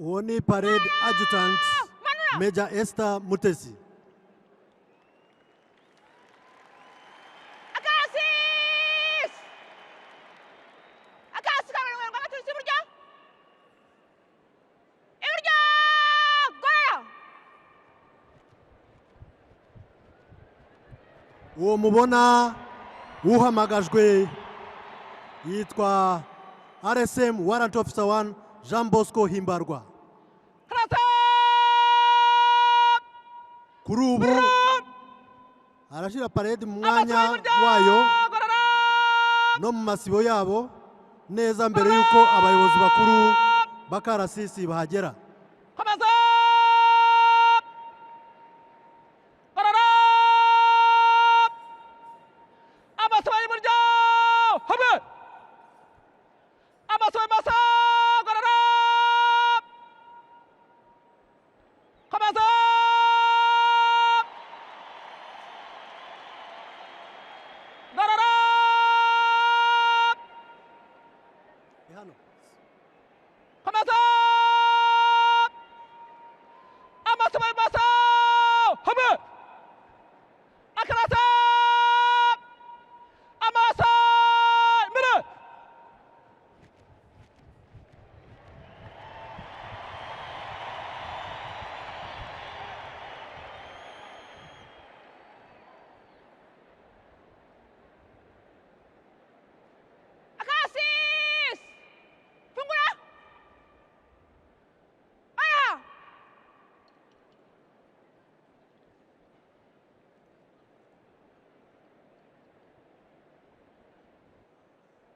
Uwo ni parade adjutant Major Esther Mutesi. Uwo mubona uhamagajwe yitwa RSM Warrant Officer 1 Jean Bosco Himbarwa. Kuri ubu arashira parade mu mwanya wayo no mu masibo yabo neza mbere yuko abayobozi bakuru b'akarasisi bahagera.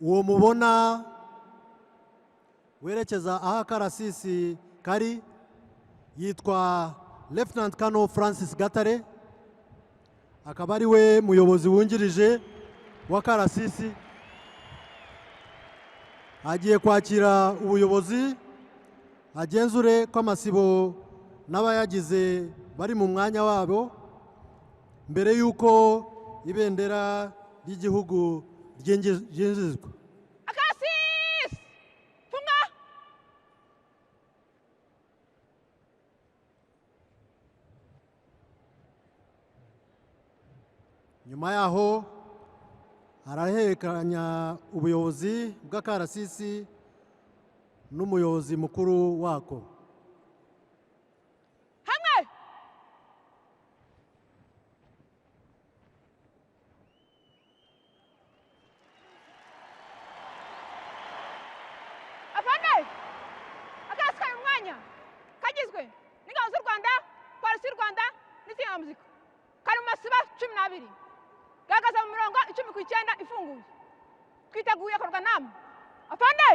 Uwo mubona werekeza aho akarasisi kari yitwa Lieutenant Colonel Francis Gatare, akaba ari we muyobozi wungirije w'akarasisi. Agiye kwakira ubuyobozi agenzure ko amasibo n'abayagize bari mu mwanya wabo mbere yuko ibendera ry'igihugu ryinjizwa. Nyuma yaho arahererekanya ubuyobozi bw'akarasisi n'umuyobozi mukuru wako. Kagizwe n'ingabo z'u Rwanda, polisi y'u Rwanda n'izindi muzika. Kari mu masiba 12. Gagaza mu mirongo 19 ifunguye. Twiteguye korwa namwe. Afande!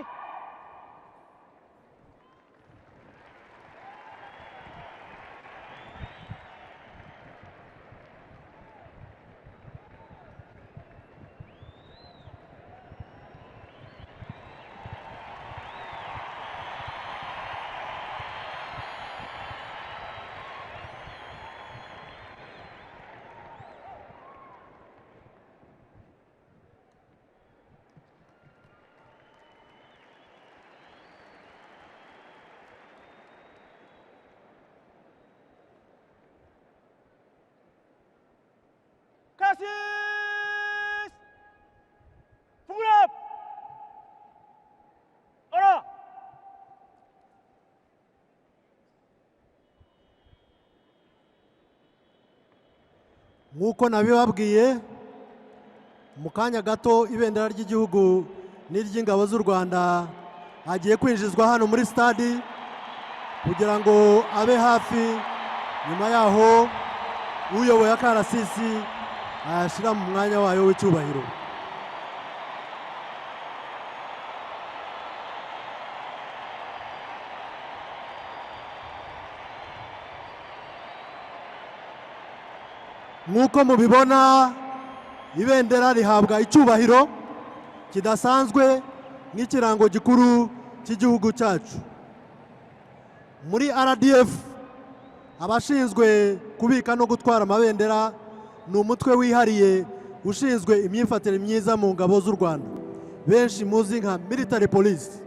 Cassis! Fungurap! Ora! Nk'uko nabibabwiye mu kanya gato ibendera ry'igihugu n'iry'ingabo z'u Rwanda agiye kwinjizwa hano muri stade kugira ngo abe hafi. Nyuma yaho uyoboye akarasisi ashira mu mwanya wayo w'icyubahiro. Nk'uko mubibona ibendera rihabwa icyubahiro kidasanzwe nk'ikirango gikuru cy'igihugu cyacu. Muri RDF abashinzwe kubika no gutwara amabendera ni umutwe wihariye ushinzwe imyifatire myiza mu ngabo z'u Rwanda, benshi muzi nka military police.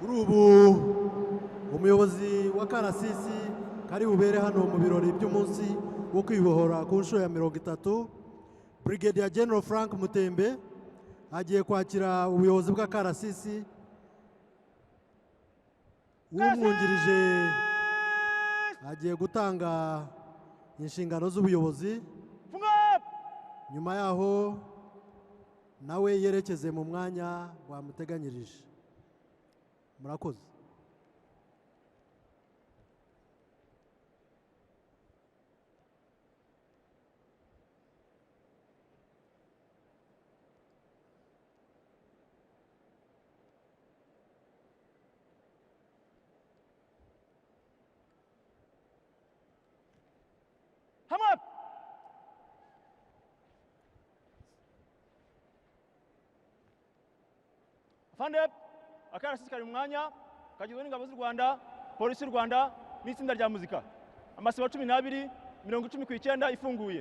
kuri ubu umuyobozi wa karasisi kari bubere hano mu birori by'umunsi wo kwibohora ku nshuro ya 30, Brigadier General Frank Mutembe agiye kwakira ubuyobozi bwa karasisi. Umwungirije agiye gutanga inshingano z'ubuyobozi, nyuma yaho nawe yerekeze mu mwanya bamuteganyirije. Murakoze. Hamwe! Afande, akarasisi kari mu mwanya kagizwe n'ingabo z'u Rwanda, polisi y'u Rwanda n'itsinda rya muzika. Amasibo 12, 19 ifunguye.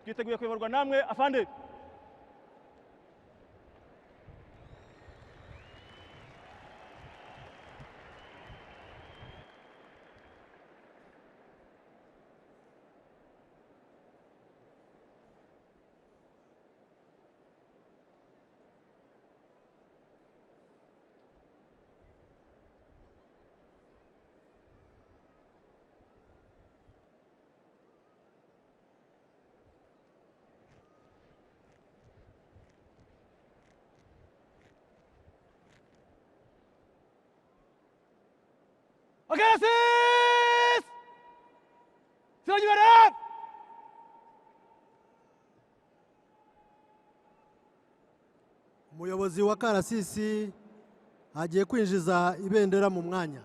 Twiteguye kuyoborwa namwe afande. Akarasisi! Sirajya imbere! Umuyobozi wa karasisi agiye kwinjiza ibendera mu mwanya.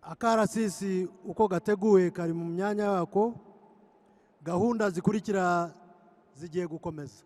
akarasisi uko gateguwe kari mu myanya yako, gahunda zikurikira zigiye gukomeza.